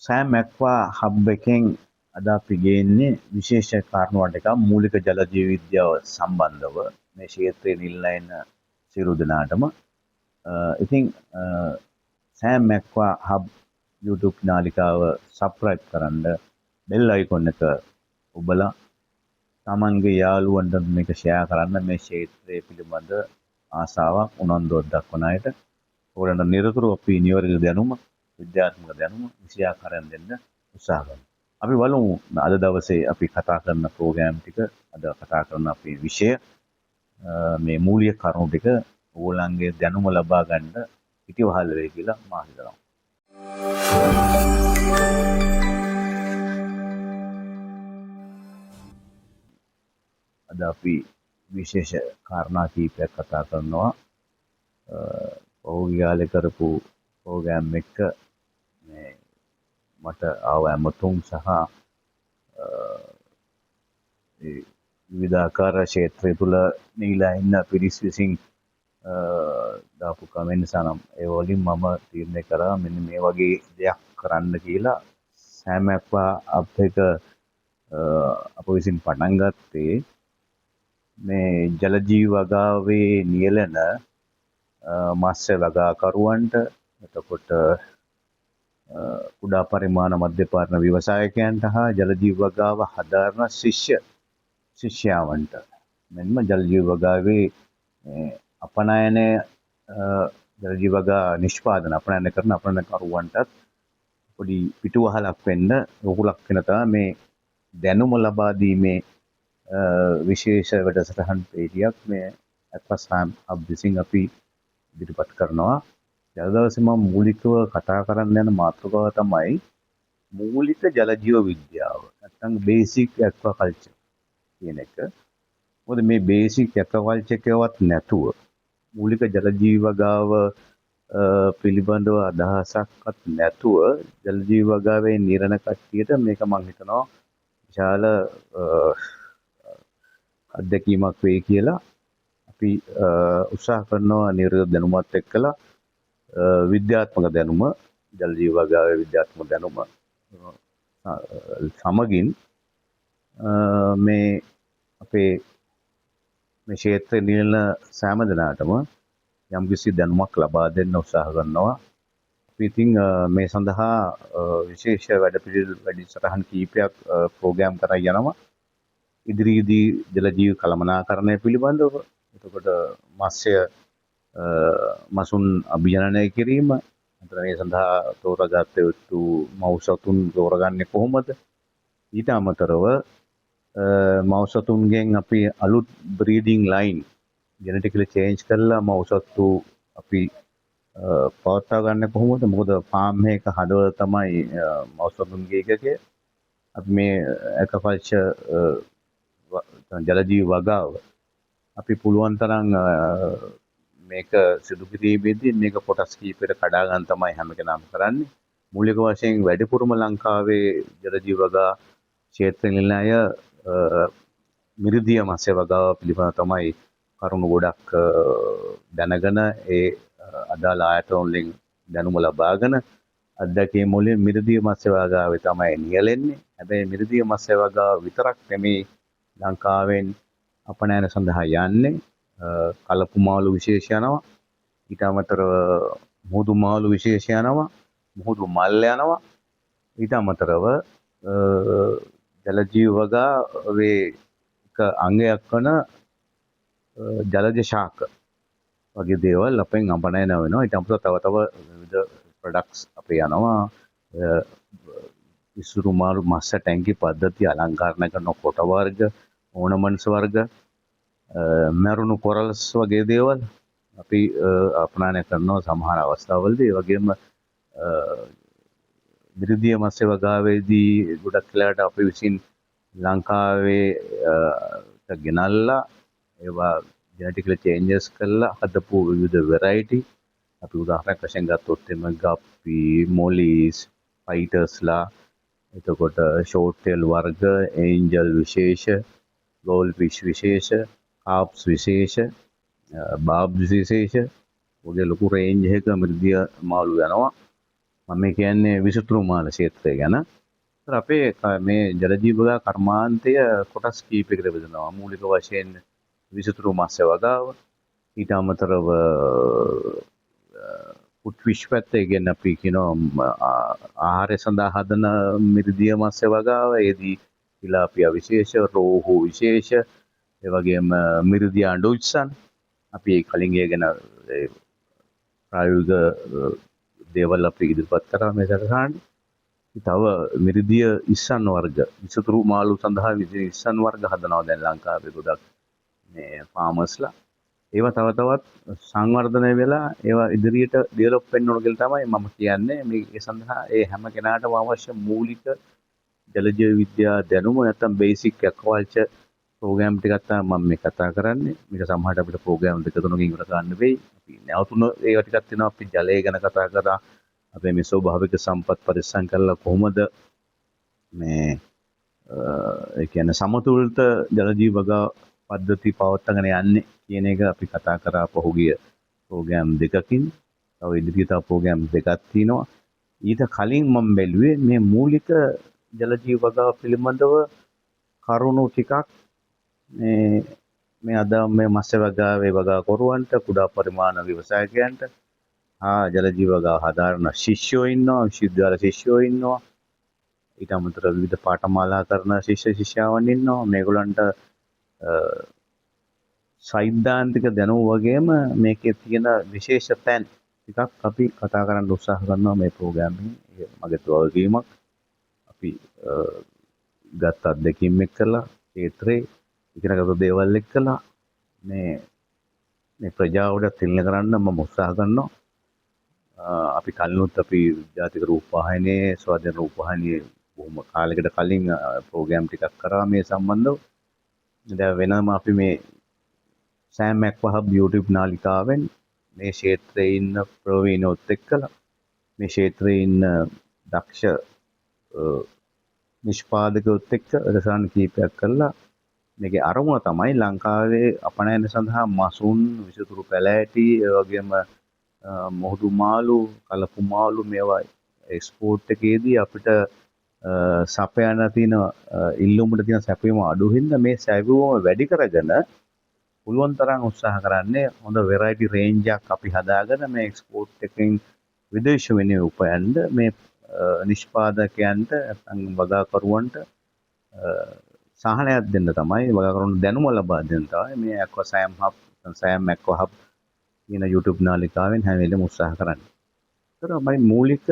Sam ඇක්වා hub එකෙන් අද අපි ගේන්නේ විශේෂ කාරණාවක් එකක් මූලික ජල ජීව විද්‍යාව සම්බන්ධව මේ ක්ෂේත්‍රයේ නිල්ලා ඉන්න සියලු දෙනාටම ඉතින් සෑම් ඇක්වා හබ් YouTube නාලිකාව සබ්ස්ක්‍රයිබ් කරන්න බෙල් අයිකොන් එක ඔබලා තමන්ගේ යාළුවන්ට මේක ෂෙයා කරන්න මේ ක්ෂේත්‍රයේ පිළිබඳ ආසාවක් උනන්දුවක් දක්වන අයට ඕගොල්ලන්ට නිරතුරුව අපි නිවැරදි දැනුම විද්‍යාත්මක දැනුම විෂයාකාරයෙන් දෙන්න උත්සාහ කරනවා. අපි බලමු අද දවසේ අපි කතා කරන ප්‍රෝග්‍රෑම් ටික අද කතා කරන අපේ විෂය මේ මූලික කරුණු ටික ඕගොල්ලන්ගේ දැනුම ලබා ගන්න පිටිවහල් වෙයි කියලා මා හිතනවා. අද අපි විශේෂ කාරණා කීපයක් කතා කරනවා. පහුගිය කාලේ කරපු ප්‍රෝග්‍රෑම් එක මේ මට ආව ඇමතුම් සහ විවිධාකාර ක්ෂේත්‍රය තුළ නිලා ඉන්න පිරිස් විසින් දාපු කමෙන්ට්ස් නම් ඒ වලින් මම තීරණය කරා මෙන්න මේ වගේ දෙයක් කරන්න කියලා. සෑම් ඇක්වා අප් එක අප විසින් පටන් ගත්තේ මේ ජල ජීව වගාවේ නියැලෙන මත්ස්‍ය වගාකරුවන්ට එතකොට කුඩා පරිමාණ මධ්‍යපාරණ ව්‍යවසායකයන්ට හා ජල ජීව වගාව හදාරන ශිෂ්‍යාවන්ට මෙන්ම ජල ජීව වගාවේ අපනයනය ජල ජීව වගා නිෂ්පාදන අපනයන කරන අපනයනකරුවන්ටත් පොඩි පිටුවහලක් වෙන්න රුකුලක් වෙන තමයි මේ දැනුම ලබා දීමේ විශේෂ වැඩසටහන් පෙළියක් මේ ඇක්වාස්ට්‍රෑම් හබ් විසින් අපි ඉදිරිපත් කරනවා. අද දවසේ මම මූලිකව කතා කරන්න යන මාතෘකාව තමයි මූලික ජල ජීව විද්‍යාව. නැත්නම් බේසික් ඇක්වාකල්චර් කියන එක. මොකද මේ බේසික් ඇක්වාකල්චර් එකවත් නැතුව මූලික ජල ජීව වගාව පිළිබඳව අදහසක්වත් නැතුව ජල ජීව වගාවේ නිරණ කට්ටියට මේක මම හිතනවා විශාල අත්දැකීමක් වෙයි කියලා අපි උත්සාහ කරනවා නිර්වෘත දැනුමත් එක්කලා විද්‍යාත්මක දැනුම ජල ජීව වගාවේ විද්‍යාත්මක දැනුම සමගින් මේ අපේ මේ ක්ෂේත්‍රයේ නිලන සෑම දෙනාටම යම්කිසි දැනුමක් ලබා දෙන්න උත්සාහ කරනවා. අපි ඉතින් මේ සඳහා විශේෂ වැඩසටහන් කීපයක් ප්‍රෝග්‍රෑම් කරලා යනවා. ඉදිරියේදී ජල ජීව කළමනාකරණය පිළිබඳව එතකොට මත්ස්‍ය මසුන් අභිජනනය කිරීම අතර මේ සඳහා තෝරාගත යුතු මව්සතුන් තෝරගන්නේ කොහොමද ඊට අමතරව මව්සතුන්ගෙන් අපි අලුත් බ්‍රීඩින් ලයින් ජෙනටිකලි චේන්ජ් කරලා මව්සතු අපි පවත්වා ගන්න කොහොමද මොකද ෆාම් එක හදවත තමයි මව්සතුන්ගේ එකකේ අපි මේ ඇක්වාකල්චර් ජල ජීව වගාව අපි පුළුවන් තරම් මේක සිදු කිරීමේදී මේක කොටස් කීපයකට කඩා ගන්න තමයි හැම කෙනාම කරන්නේ. මූලික වශයෙන් වැඩිපුරම ලංකාවේ ජල ජීව වගා ක්ෂේත්‍රයේ ඉන්න අය මිරිදිය මත්ස්‍ය වගාව පිළිබඳව තමයි කරුණු ගොඩක් දැනගෙන ඒ අදාළ ආයතන වලින් දැනුම ලබාගෙන අත්දැකීම් වලින් මිරිදිය මත්ස්‍ය වගාවේ තමයි නියැලෙන්නේ. හැබැයි මිරිදිය මත්ස්‍ය වගාව විතරක් නෙමේ ලංකාවෙන් අපනයන සඳහා යන්නේ කලපු මාළු විශේෂ යනවා ඊට අමතරව මුහුදු මාළු විශේෂ යනවා මුහුදු මල් යනවා ඊට අමතරව ජල ජීව වගාවේ එක අංගයක් වන ජලජ ශාක වගේ දේවල් අපෙන් අපනයන වෙනවා ඊට අමතරව තව විවිධ ප්‍රොඩක්ට්ස් අපේ යනවා ඉසුරු මාළු මත්ස්‍ය ටැංකි පද්ධතිය අලංකරණය කරන කොට වර්ග ඕනමන්ට්ස් වර්ග මැරුණු කොරල්ස් වගේ දේවල් අපි අපනයනය කරනවා සමහර අවස්ථාවලදී. ඒ වගේම මිරිදිය මත්ස්‍ය වගාවේදී ගොඩක් වෙලාවට අපි විසින් ලංකාවේ ගෙනල්ලා ඒවා ජෙනටිකලි චේන්ජස් කරලා හදපු විවිධ වෙරයිටි අපි උදාහරණයක් වශයෙන් ගත්තොත් එම ගප්පි මොලිස් ෆයිටර්ස්ලා එතකොට ෂෝට් ටේල් වර්ග ඒන්ජල් විශේෂ ගෝල් ෆිෂ් විශේෂ කාප්ස් විශේෂ බාබ්ස් විශේෂ වගේ ලොකු රේන්ජ් එකක මිරිදිය මාළු යනවා. මම මේ කියන්නේ විසුතුරු මාල ක්ෂේත්‍රය ගැන. ඒතර අපේ මේ ජලජීවක කර්මාන්තය කොටස් කීපයකට බෙදෙනවා. මූලික වශයෙන් විසුතුරු මත්ස්‍ය වගාව, ඊට අමතරව කුට් ෆිෂ් පැත්ත, ඒ කියන්නේ අපි කියනවා ආහාරය සඳහා හදන මිරිදිය මත්ස්‍ය වගාව, ඒදී තිලාපියා විශේෂ, රෝහු විශේෂ, ඒ වගේම මිරිදිය අඬුච්චන්. අපි කලින් ඒ ගැන ප්‍රායෝගික දේවල් අපි ඉදිරිපත් කරා මේ සටහනේ. තව මිරිදිය ඉස්සන් වර්ග, විසුතුරු මාළු සඳහා ඉස්සන් වර්ග හදනවා දැන් ලංකාවේ ගොඩක් මේ ෆාමර්ස්ලා. ඒවා තව තවත් සංවර්ධනය වෙලා ඒවා ඉදිරියට ඩෙවලොප් වෙන්න ඕන කියලා තමයි මම කියන්නේ. මේ සඳහා ඒ හැම කෙනාටම අවශ්‍ය මූලික ජලජීව විද්‍යා දැනුම නැත්නම් බේසික් ඇක්වාකල්චර් ප්‍රෝග්‍රෑම් ටිකක් තමයි මම මේ කතා කරන්නේ. මේක සමහරට අපිට ප්‍රෝග්‍රෑම් දෙක තුනකින් ඉවර කරන්න වෙයි. අපි නැවතුන ඒවා ටිකක් තියෙනවා. අපි ජලය ගැන කතා කරා. අපේ මේ ස්වභාවික සම්පත් පරිස්සම් කරලා කොහොමද මේ ඒ කියන්නේ සමතුලිත ජලජීව වගා පද්ධති පවත්වාගෙන යන්නේ කියන එක අපි කතා කරා පහුගිය ප්‍රෝග්‍රෑම් දෙකකින්. තව ඉදිරියට තව ප්‍රෝග්‍රෑම් දෙකක් තියෙනවා. ඊට කලින් මම බැලුවේ මේ මූලික ජලජීව වගාව පිළිබඳව කරුණු ටිකක් මේ අද මේ මත්ස්‍ය වගාවේ වගාකරුවන්ට, කුඩා පරිමාණ ව්‍යවසායකයන්ට, ජලජීව වගාව හදාරන ශිෂ්‍යයෝ ඉන්නවා, විශ්වවිද්‍යාල ශිෂ්‍යයෝ ඉන්නවා. ඊට අමතරව විවිධ පාඨමාලා කරන ශිෂ්‍ය ශිෂ්‍යාවන් ඉන්නවා. මේගොල්ලන්ට සෛද්ධාන්තික දැනුම වගේම මේකේ තියෙන විශේෂ තැන් ටිකක් අපි කතා කරන්න උත්සාහ කරනවා මේ ප්‍රෝග්‍රෑම් එකේ. මගේ වගකීමක්. අපි ගත්ත අත්දැකීම් එක්කලා ක්ෂේත්‍රයේ ඉගෙනගත්තු දේවල් එක්කලා මේ ප්‍රජාවට තිළින කරන්න මම උත්සාහ කරනවා. අපි කලිනුත් අපි ජාතික රූපවාහිනියේ, ස්වාධීන රූපවාහිනියේ බොහොම කාලයකට කලින් ප්‍රෝග්‍රෑම් ටිකක් කරා මේ සම්බන්ධව. දැන් වෙනම අපි මේ සෑම් ඇක්වාහබ් YouTube නාලිකාවෙන් මේ ක්ෂේත්‍රයේ ඉන්න ප්‍රවීණොත් එක්කලා, මේ ක්ෂේත්‍රයේ ඉන්න දක්ෂ නිෂ්පාදකයොත් එක්ක රසායන කීපයක් කරලා මේකේ අරමුණ තමයි ලංකාවේ අපනයන සඳහා මසුන්, විසුතුරු පැලෑටි, ඒ වගේම මොහුදු මාළු, කලපු මාළු මේවා එක්ස්පෝර්ට් එකේදී අපිට සපයන තියෙන ඉල්ලුමට තියෙන සැපයීම අඩු හින්දා මේ සැපයීම වැඩි කරගෙන පුළුවන් තරම් උත්සාහ කරන්නේ හොඳ වෙරයිටි රේන්ජ් එකක් අපි හදාගෙන මේ එක්ස්පෝර්ට් එකෙන් විදේශ වෙනුවෙන් උපයන්න මේ නිෂ්පාදකයන්ට නැත්නම් වගාකරුවන්ට සහනයක් දෙන්න තමයි, වගාකරුවන්ට දැනුම ලබා දෙන්න තමයි මේ ඇක්වාසෑම් හබ්, සෑම් ඇක්වාහබ් කියන YouTube නාලිකාවෙන් හැම වෙලෙම උත්සාහ කරන්නේ. ඒතර මම මූලික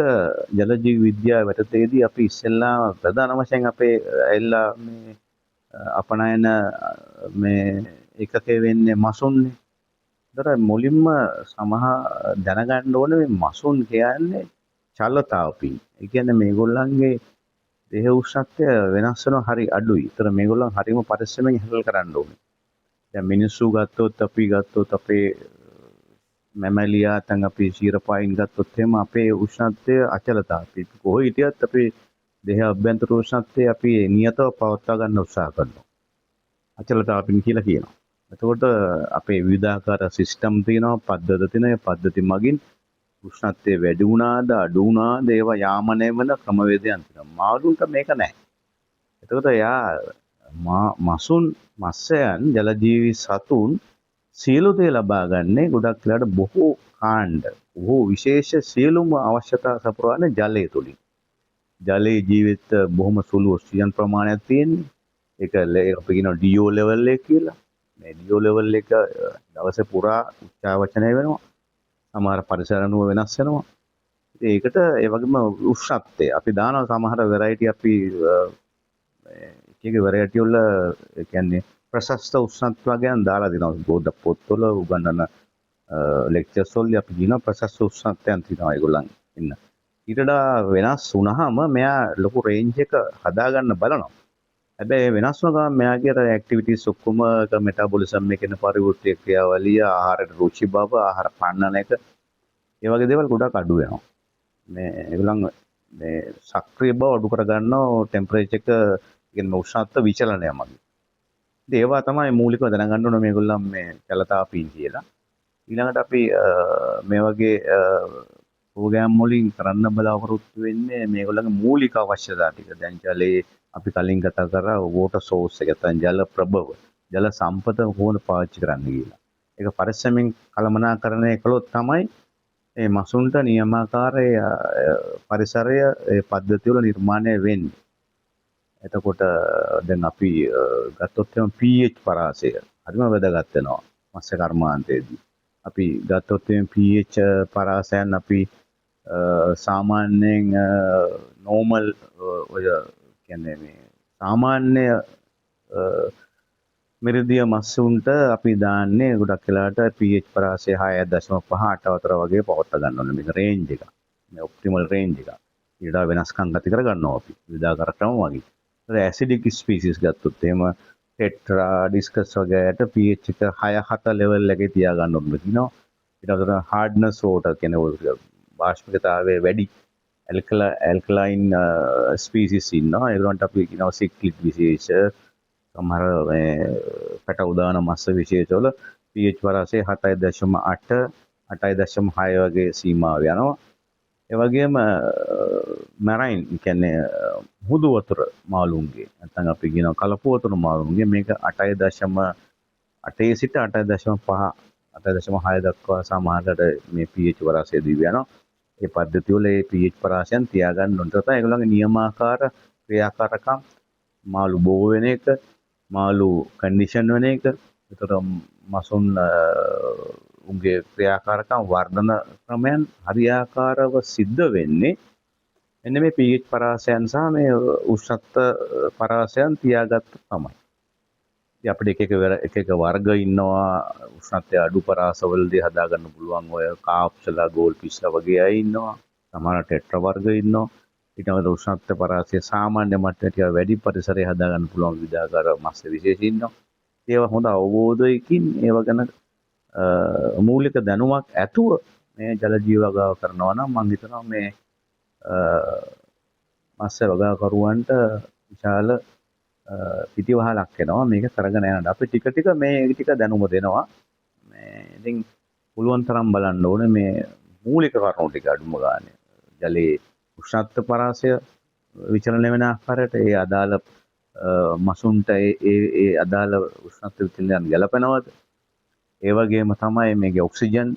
ජලජීව විද්‍යාව යටතේදී අපි ඉස්සෙල්ලා ප්‍රධාන වශයෙන් අපේ ඇල්ලා මේ අපනයන මේ ඒකකේ වෙන්නේ මසුන්නේ. ඒතර මුලින්ම දැනගන්න ඕනේ මේ මසුන් කියන්නේ චලතාවපි. ඒ කියන්නේ මේගොල්ලන්ගේ දේහ උෂ්ණත්වය වෙනස් වෙනවා හරි අඩුයි. ඒතර මේගොල්ලන් හරිම පරිස්සමෙන් හැන්ඩල් කරන්න ඕනේ. දැන් මිනිස්සු ගත්තොත් අපේ මැමැලියා නැත්නම් අපි ශීරපායින් ගත්තොත් එහෙම අපේ උෂ්ණත්වය අචලතාවපි. කොහේ හිටියත් අපේ දේහ අභ්‍යන්තර උෂ්ණත්වය අපි නියතව පවත්වා ගන්න උත්සාහ කරනවා. අචලතාවපින් කියලා කියනවා. එතකොට අපේ විවිධාකාර සිස්ටම් තියෙනවා, පද්ධති තියෙනවා. ඒ පද්ධති මගින් උෂ්ණත්වය වැඩි වුණාද අඩු වුණාද ඒවා යාමනය වෙන ක්‍රමවේදයන් තියෙනවා. මාළුන්ට මේක නැහැ. එතකොට මත්ස්‍යයන්, ජලජීවි සතුන් සියලු දේ ලබා ගන්නේ ගොඩක් වෙලාවට බොහෝ කාණ්ඩ, බොහෝ විශේෂ සියලුම අවශ්‍යතා සපුරවන්නේ ජලය තුලින්. ජලයේ ජීවිත බොහොම සුළු ඔක්සිජන් ප්‍රමාණයක් තියෙන්නේ. ඒක අපි කියනවා DO ලෙවල් එක කියලා. මේ DO ලෙවල් එක දවසේ පුරා උච්චාවචනය වෙනවා. සමහර පරිසර අනුව වෙනස් වෙනවා. ඒකට ඒ වගේම උෂ්ණත්වය අපි දානවා සමහර වෙරයිටි අපි එක වෙරයිටි වල ඒ කියන්නේ ප්‍රශස්ත උෂ්ණත්වය ගැන දාලා දෙනවා. බෝඩ පොත්වල උගන්වන ලෙක්චර්ස් වල අපි කියන ප්‍රශස්ත උෂ්ණත්වයන් තියෙනවා ඒගොල්ලන් ඉන්න. ඊට වඩා වෙනස් වුණාම මෙයා ලොකු රේන්ජ් එක හදාගන්න බලනවා. හැබැයි වෙනස් වුණ ගමන් මෙයාගේ ඇක්ටිවිටීස් ඔක්කොම මෙටාබොලිසම් එකේ පරිවෘත්ති ක්‍රියාවලිය, ආහාරයට රුචි බව, ආහාර පන්නන එක, ඒ වගේ දේවල් ගොඩක් අඩු වෙනවා. මේ ඒගොල්ලන් මේ සක්‍රීය බව අඩු කර ගන්නවා ටෙම්පරේචර් එක කියන්නේ උෂ්ණත්ව විචලනය මගින්. ඉතින් ඒවා තමයි මූලිකව දැනගන්න ඕන මේගොල්ලන් මේ චලතාවපීන් කියලා. ඊළඟට අපි මේ වගේ ප්‍රෝග්‍රෑම් වලින් කරන්න බලාපොරොත්තු වෙන්නේ මේගොල්ලන්ගේ මූලික අවශ්‍යතා ටික. දැන් ජලයේ අපි කලින් කතා කරා වෝටර් සෝස් එක නැත්නම් ජල ප්‍රභව, ජල සම්පත කොහොමද පාවිච්චි කරන්න කියලා. ඒක පරිස්සමෙන් කළමනාකරණය කළොත් තමයි මේ මසුන්ට නියමාකාර පරිසරය ඒ පද්ධතිය වල නිර්මාණය වෙන්නේ. එතකොට දැන් අපි ගත්තොත් එම pH පරාසය හරිම වැදගත් වෙනවා මත්ස්‍ය කර්මාන්තයේදී. අපි ගත්තොත් එම pH පරාසයන් අපි සාමාන්‍යයෙන් නෝමල් ඔය කියන්නේ මේ සාමාන්‍ය මිරිදිය මස්සුන්ට අපි දාන්නේ ගොඩක් වෙලාට pH පරාසය 6.5 8 අතර වගේ පවත්වා ගන්න ඕනේ. මේක රේන්ජ් එක. මේ ඔප්ටිමල් රේන්ජ් එක. ඊට වෙනස්කම් ඇති කර ගන්නවා අපි. විවිධාකාර ක්‍රම වගේ. ඇසිඩික් ස්පීසිස් ගත්තොත් එහෙම ටෙට්‍රා ඩිස්කස් වගේට pH එක 6-7 ලෙවල් එකේ තියා ගන්න ඕනේ කියනවා. ඊට අතර හાર્ඩ්නස් වෝටර් කියන්නේ බාෂ්පිකතාවයේ වැඩි ඇල්කලයින් ස්පීසිස් ඉන්නවා. ඒගොල්ලන්ට අපි කියනවා සික්ලික් විශේෂ සමහර මේ පැට උදාන මස්ස විශේෂවල pH පරාසය 7.8 8.6 වගේ සීමාව යනවා. ඒ වගේම මැරයින් කියන්නේ මුහුදු වතුර මාළුන්ගේ නැත්නම් අපි කියනවා කලපු වතුර මාළුන්ගේ මේක 8.8 සිට 8.5 8.6 දක්වා සමහරකට මේ pH පරාසය දිවි යනවා. ඒ පද්ධතිය වල මේ pH පරාසයන් තියාගන්න ඕන තමයි ඒගොල්ලන්ගේ නියමාකාර ක්‍රියාකාරකම් මාළු බෝ වෙන එක මාළු කන්ඩිෂන් වෙන එක. ඒතර මසුන් උන්ගේ ක්‍රියාකාරකම් වර්ධන ක්‍රමයන් හරියාකාරව සිද්ධ වෙන්නේ එන්න මේ pH පරාසයන් සහ මේ උෂ්ණත්ව පරාසයන් තියාගත්ත තමයි. ඉතින් අපිට එක එක වර්ග ඉන්නවා උෂ්ණත්වය අඩු පරාසවලදී හදාගන්න පුළුවන් ඔය කාප්සලා ගෝල්ෆිෂ්ලා වගේ අය ඉන්නවා. සමහර ටෙට්‍රා වර්ග ඉන්නවා. ඊට අමතරව උෂ්ණත්ව පරාසය සාමාන්‍ය මට්ටමට වැඩි පරිසරය හදාගන්න පුළුවන් විවිධාකාර මත්ස්‍ය විශේෂ ඉන්නවා. ඒවා හොඳ අවබෝධයකින් ඒව ගැන මූලික දැනුමක් ඇතුව මේ ජල ජීව වගාව කරනවා නම් මම හිතනවා මේ මත්ස්‍ය වගාකරුවන්ට විශාල පිටිවහලක් වෙනවා මේක කරගෙන යනකොට. අපි ටික ටික මේ ටික දැනුම දෙනවා. මේ ඉතින් පුළුවන් තරම් බලන්න ඕනේ මේ මූලික කරුණු ටික අඩුම ගානේ. ජලයේ උෂ්ණත්ව පරාසය විචලනය වෙන ආකාරයට ඒ අදාළ මසුන්ට ඒ අදාළ උෂ්ණත්ව විචලනයන් ගැලපෙනවද? ඒ වගේම තමයි මේකේ ඔක්සිජන්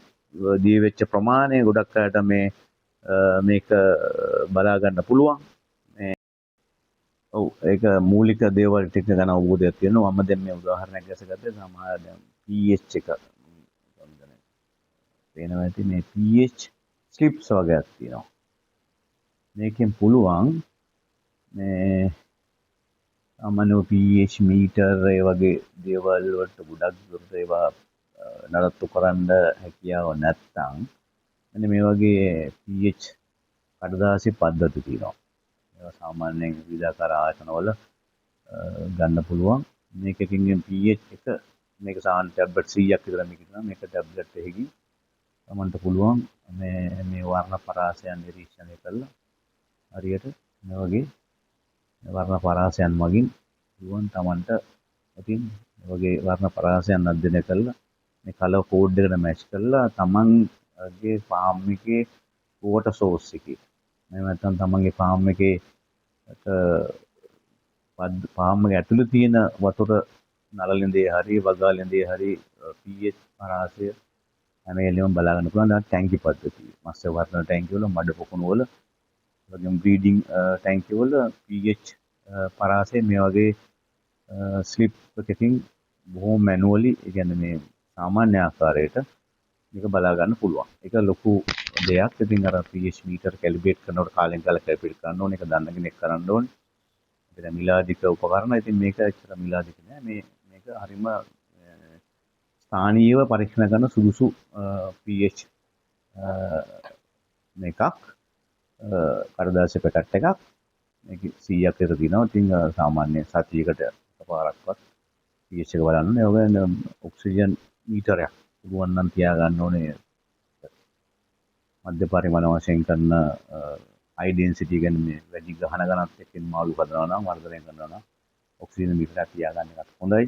දී වෙච්ච ප්‍රමාණය ගොඩක් අයට මේක බලා ගන්න පුළුවන්. ඔව් ඒක මූලික දේවල් ටික ගැන අවබෝධයක් තියෙනවා. මම දැන් මේ උදාහරණයක් ගසගත්තේ සමහර දැන් pH එක වෙනවා ඇති මේ pH ස්ලිප්ස් වගේක් තියෙනවා. මේකෙන් පුළුවන් මේ සාමාන්‍ය pH මීටර් ඒ වගේ දේවල් වලට ගොඩක් දුරට ඒවා නඩත්තු කරන්න හැකියාව නැත්නම් මෙන්න මේ වගේ pH කඩදාසි පද්ධති තියෙනවා. ඒවා සාමාන්‍යයෙන් විවිධාකාර ආයතනවල ගන්න පුළුවන්. මේකකින් pH එක මේක සාමාන්‍ය ටැබ්ලට් 100ක් විතර මේක තියෙනවා. මේක ටැබ්ලට් එකකින් තමන්ට පුළුවන් මේ වර්ණ පරාසයන් නිරීක්ෂණය කරලා හරියට මේ වගේ වර්ණ පරාසයන් මගින් පුළුවන් තමන්ට ඉතින් මේ වගේ වර්ණ පරාසයන් අධ්‍යයනය කරලා මේ කලර් කෝඩ් එකට මැච් කරලා තමන්ගේ ෆාම් එකේ වෝටර් සෝස් එකේ එහෙම නැත්නම් තමන්ගේ ෆාම් එකේ ෆාම් එක ඇතුළේ තියෙන වතුර නළලින්දේ හරි වගාලින්දේ හරි pH පරාසය හැම වෙලෙම බලා ගන්න පුළුවන්. දැන් ටැංකි පද්ධතිය මත්ස්‍ය වර්ධන ටැංකි වල මඩ පොකුණු වල වගේම බ්‍රීඩින් ටැංකි වල pH පරාසය මේ වගේ ස්ලිප් එකකින් බොහොම මැනුවලි ඒ කියන්නේ මේ සාමාන්‍ය ආකාරයට මේක බලා ගන්න පුළුවන්. ඒක ලොකු දෙයක්. ඉතින් අර pH මීටර් කැලිබ්‍රේට් කරනකොට කාලෙන් කාලෙට කැලිබ්‍රේට් කරන්න ඕනේ. ඒක දන්න කෙනෙක් කරන්න ඕනේ. ඒක මිලාදික උපකරණ. ඉතින් මේක ඇත්තට මිලාදික නෑ. මේක හරිම ස්ථානීයව පරීක්ෂණ කරන සුදුසු pH මේකක් කඩදාසි පැකට් එකක් මේක 100ක් විතර තියෙනවා. ඉතින් සාමාන්‍ය සතියකට එකපාරක්වත් pH එක බලන්න ඕනේ. ඒ වගේ ඔක්සිජන් මීටරයක් පුළුවන් නම් තියා ගන්න ඕනේ. මධ්‍ය පරිමාණ වශයෙන් කරන හයි ඩෙන්සිටි කියන්නේ මේ වැඩි ගහන ගණනත් එක්කින් මාළු හදනවා නම් වර්ධනය කරනවා නම් ඔක්සිජන් මීටරයක් තියා ගන්න එකත් හොඳයි.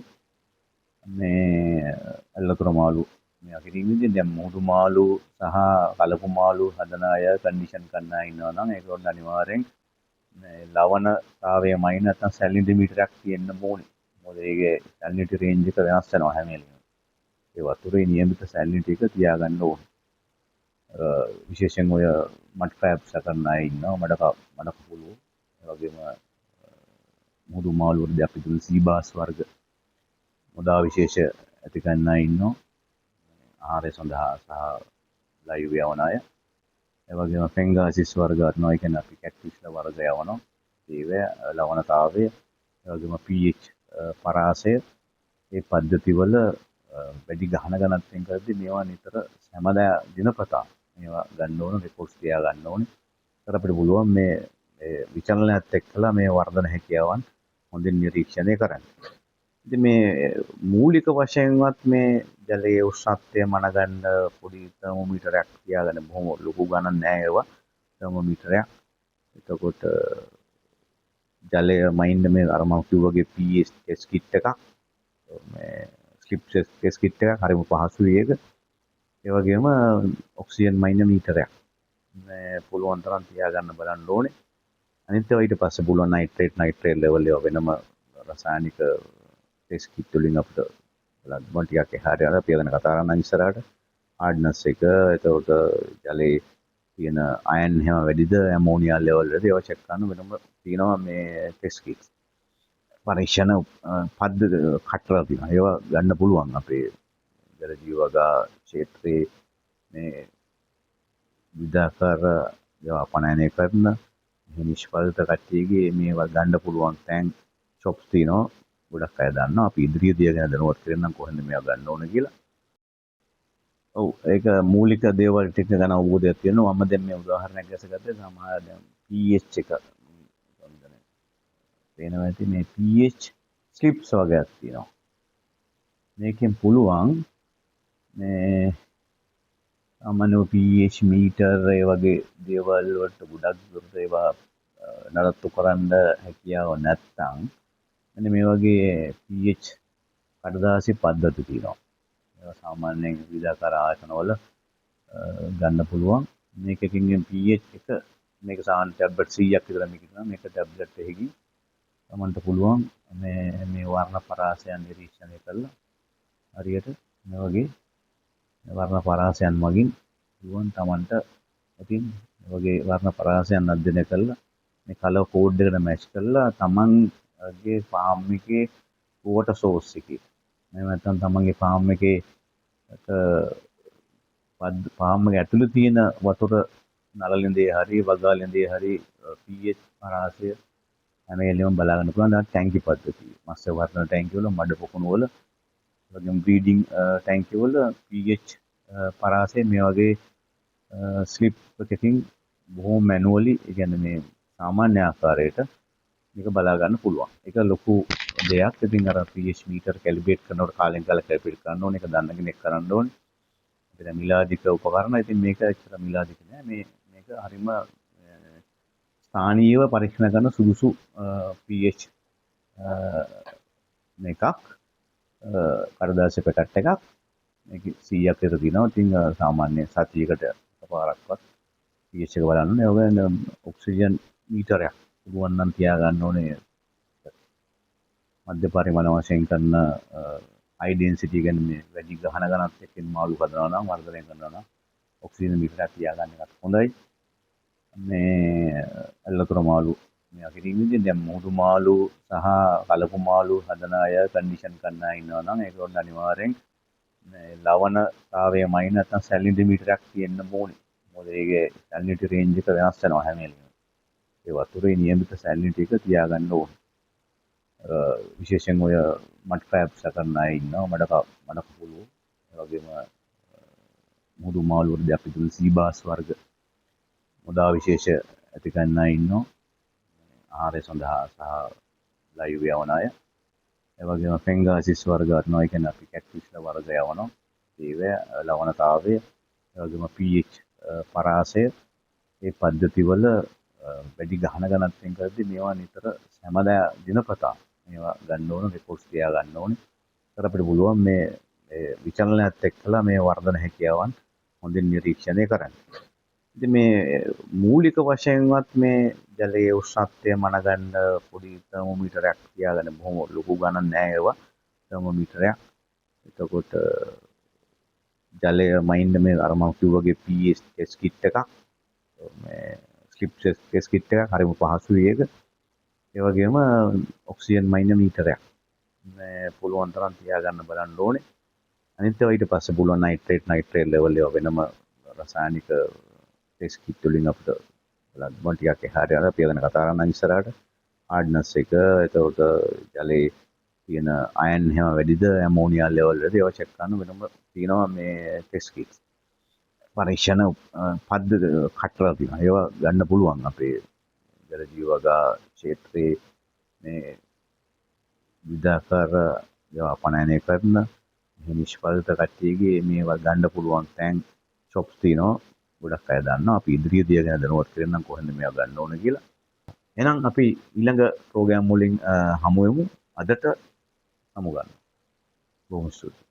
මේ ඇල්ලතුර මාළු මේ කිරීමේදී දැන් මුහුදු මාළු සහ කලපු මාළු හදන අය කන්ඩිෂන් කරන අය ඉන්නවා නම් ඒගොල්ලෝ අනිවාර්යෙන් මේ ලවණතාවය මයින් නැත්නම් සැලිනිටරයක් තියෙන්න ඕනේ. මොකද ඒකේ සැලිනිටි රේන්ජ් එක වෙනස් වෙනවා හැම වෙලේම. ඒ වතුරේ නියමිත සැලිනිටි එක තියාගන්න ඕනේ. විශේෂයෙන් ඔය මඩ් ක්‍රැබ්ස් කරන අය ඉන්නවා. මඩ කපුලු. ඒ වගේම මුහුදු මාළු වලදී අපි දුන් සීබාස් වර්ග මුදා විශේෂ ඇති කරන අය ඉන්නවා. ආහාරය සඳහා සහ ලයිව් යවන අය. ඒ වගේම ෆෙන්ගාසිස් වර්ග ගන්නවා. ඒ කියන්නේ අපි කැක්ටිස් වර්ග යවනවා. ඒවැ ලවණතාවය, ඒ වගේම pH පරාසය ඒ පද්ධතිවල වැඩි ගහන ගණන්යෙන් කරද්දී මේවා නිතර හැමදා දිනපතා මේවා ගන්න ඕන රෙකෝඩ්ස් තියා ගන්න ඕනේ. ඒතර අපිට පුළුවන් මේ විචලනයත් එක්කලා මේ වර්ධන හැකියාවන් හොඳින් නිරීක්ෂණය කරන්න. ඉතින් මේ මූලික වශයෙන්වත් මේ ජලයේ උෂ්ණත්වය මනගන්න පොඩි තර්මෝමීටරයක් තියාගන්න බොහොම ලොකු ගණන් නෑ ඒවා තර්මෝමීටරයක්. එතකොට ජලය මයින්ඩ් මේ අර මම කිව්වාගේ pH ටෙස්ට් කිට් එකක් මේ ස්ලිප් ටෙස්ට් කිට් එකක් හරිම පහසුයි ඒක. ඒ වගේම ඔක්සිජන් මයින්ඩ් මීටරයක් මේ පුළුවන් තරම් තියාගන්න බලන්න ඕනේ. අනිත් ඒවා ඊට පස්සේ පුළුවන් නයිට්‍රේට් ලෙවල් ඒවා වෙනම රසායනික ටෙස්ට් කිට් වලින් අපිට බලන්න ටිකක් එහාට යනවා අපි ගැන කතා කරන්න ඉස්සරහට හાર્ඩ්නස් එක එතකොට ජලයේ තියෙන අයන් හැම වැඩිද ඇමෝනියා ලෙවල් වලද ඒවා චෙක් කරන්න වෙනම තියෙනවා මේ ටෙස්ට් කිට් පරීක්ෂණ පද්ධති කටලා තියෙනවා ඒවා ගන්න පුළුවන් අපේ ජල ජීවගා ක්ෂේත්‍රයේ මේ විදාකාර ඒවා අපනයනය කරන නිෂ්පාදිත කට්ටියගේ මේවා ගන්න පුළුවන් තැන් shops තියෙනවා ගොඩක් අය දන්නවා අපි ඉදිරියේදී ගැන දැනුවත් කරගන්න කොහෙන්ද මේවා ගන්න ඕන කියලා. ඔව් ඒක මූලික දේවල් ටික ගැන අවබෝධයක් තියෙනවා. මම දැන් මේ උදාහරණයක් ගැසගත්තේ සමහර දැන් pH එක පේනවා ඇති මේ pH ස්ලිප්ස් වගේක් තියෙනවා. මේකෙන් පුළුවන් මේ අමනෝ pH මීටර් ඒ වගේ දේවල් වලට ගොඩක් දුරට ඒවා නඩත්තු කරන්න හැකියාව නැත්නම් මෙන්න මේ වගේ pH කඩදාසි පද්ධති තියෙනවා. ඒවා සාමාන්‍යයෙන් විවිධාකාර ආයතනවල ගන්න පුළුවන්. මේකකින් pH එක මේක සාමාන්‍ය ටැබ්ලට් 100ක් විතර මේක තියෙනවා. මේක ටැබ්ලට් එකකින් තමන්ට පුළුවන් මේ වර්ණ පරාසයන් නිරීක්ෂණය කරලා හරියට මේ වගේ වර්ණ පරාසයන් මගින් පුළුවන් තමන්ට ඉතින් මේ වගේ වර්ණ පරාසයන් අධ්‍යයනය කරලා මේ කලර් කෝඩ් එකට මැච් කරලා තමන්ගේ ෆාම් එකේ වෝටර් සෝස් එකේ එහෙම නැත්නම් තමන්ගේ ෆාම් එකේ ෆාම් එක ඇතුළේ තියෙන වතුර නළලින්දේ හරි වගාලින්දේ හරි pH පරාසය හැම වෙලෙම බලා ගන්න පුළුවන්. දැන් ටැංකි පද්ධතිය. මත්ස්‍ය වර්ධන ටැංකි වල මඩ පොකුණු වල වගේම බ්‍රීඩින් ටැංකි වල pH පරාසය මේ වගේ ස්ලිප් එකකින් බොහොම මැනුවලි ඒ කියන්නේ මේ සාමාන්‍ය ආකාරයට මේක බලා ගන්න පුළුවන්. ඒක ලොකු දෙයක්. ඉතින් අර pH මීටර් කැලිබ්‍රේට් කරනකොට කාලෙන් කාලෙ කැලිබ්‍රේට් කරන්න ඕනේ. ඒක දන්න කෙනෙක් කරන්න ඕනේ. ඒක මිලාදික උපකරණ. ඉතින් මේක ඇත්තට මිලාදික නෑ. මේක හරිම ස්ථානීයව පරීක්ෂණ කරන සුදුසු pH මේකක් කඩදාසි පැකට් එකක් මේක 100ක් විතර තියෙනවා. ඉතින් සාමාන්‍ය සතියකට එකපාරක්වත් pH එක බලන්න ඕනේ. ඒ වගේ ඔක්සිජන් මීටරයක් පුළුවන් නම් තියා ගන්න ඕනේ. මධ්‍ය පරිමාණ වශයෙන් කරන හයි ඩෙන්සිටි කියන්නේ මේ වැඩි ගහන ගණනත් එක්කින් මාළු හදනවා නම් වර්ධනය කරනවා නම් ඔක්සිජන් මීටරයක් තියා ගන්න එකත් හොඳයි. මේ ඇල්ලතුර මාළු මේ අකිරීමේදී දැන් මුහුදු මාළු සහ කලපු මාළු හදන අය කන්ඩිෂන් කරන අය ඉන්නවා නම් ඒගොල්ලෝ අනිවාර්යෙන් මේ ලවණතාවය මයින් නැත්නම් සැලිනිටි මීටරයක් තියෙන්න ඕනේ. මොකද ඒකේ සැලිනිටි රේන්ජ් එක වෙනස් වෙනවා හැම වෙලේම. ඒ වතුරේ නියමිත සැලිනිටි එක තියාගන්න ඕනේ. විශේෂයෙන් ඔය මඩ් ක්‍රැබ්ස් කරන අය ඉන්නවා. මඩ කපුලු. ඒ වගේම මුහුදු මාළු වලදී අපි දුන් සීබාස් වර්ග මුදා විශේෂ ඇති කරන අය ඉන්නවා. ආහාරය සඳහා සහ ලයිව් යවන අය. ඒ වගේම ෆෙන්ගාසිස් වර්ග ගන්නවා. ඒ කියන්නේ අපි කැක්ටිස් වර්ග යවනවා. ඒවැ ලවණතාවය, ඒ වගේම pH පරාසය ඒ පද්ධතිවල වැඩි ගහන ගණන්යෙන් කරද්දී මේවා නිතර හැමදා දිනපතා මේවා ගන්න ඕන රෙකෝඩ්ස් තියා ගන්න ඕනේ. ඒතර අපිට පුළුවන් මේ විචලනයත් එක්කලා මේ වර්ධන හැකියාවන් හොඳින් නිරීක්ෂණය කරන්න. ඉතින් මේ මූලික වශයෙන්වත් මේ ජලයේ උෂ්ණත්වය මනගන්න පොඩි තර්මෝමීටරයක් තියාගන්න බොහොම ලොකු ගණන් නෑ ඒවා. තර්මෝමීටරයක්. එතකොට ජලය මයින්ඩ් මේ අර මම කිව්වාගේ pH ටෙස්ට් කිට් එකක්. මේ ස්ලිප් ටෙස්ට් කිට් එකක් හරිම පහසුයි ඒක. ඒ වගේම ඔක්සිජන් මයින්ඩ් මීටරයක්. මේ පුළුවන් තරම් තියාගන්න බලන්න ඕනේ. අනිත් ඒවා ඊට පස්සේ පුළුවන් නයිට්‍රේට් ලෙවල් ඒවා වෙනම රසායනික ටෙස්ට් කිට් වලින් අපිට බලන්න ටිකක් එහාට යනවා අපි ගැන කතා කරන්න ඉස්සරහට හાર્ඩ්නස් එක එතකොට ජලයේ තියෙන අයන් හැම වැඩිද ඇමෝනියා ලෙවල් වලද ඒවා චෙක් කරන්න වෙනම තියෙනවා මේ ටෙස්ට් කිට් පරීක්ෂණ පද්ධති කටලා තියෙනවා ඒවා ගන්න පුළුවන් අපේ ජල ජීවගා ක්ෂේත්‍රයේ මේ විදාකාර ඒවා අපනයනය කරන නිෂ්පාදිත කට්ටියගේ මේවා ගන්න පුළුවන් තැන් shops තියෙනවා ගොඩක් අය දන්නවා අපි ඉදිරිය දිය ගැන දැනුවත් කරගන්න කොහෙන්ද මේවා ගන්න ඕන කියලා. එහෙනම් අපි ඊළඟ ප්‍රෝග්‍රෑම් වලින් හමු වෙමු. අදට හමු ගන්න. බොහොම ස්තුතියි.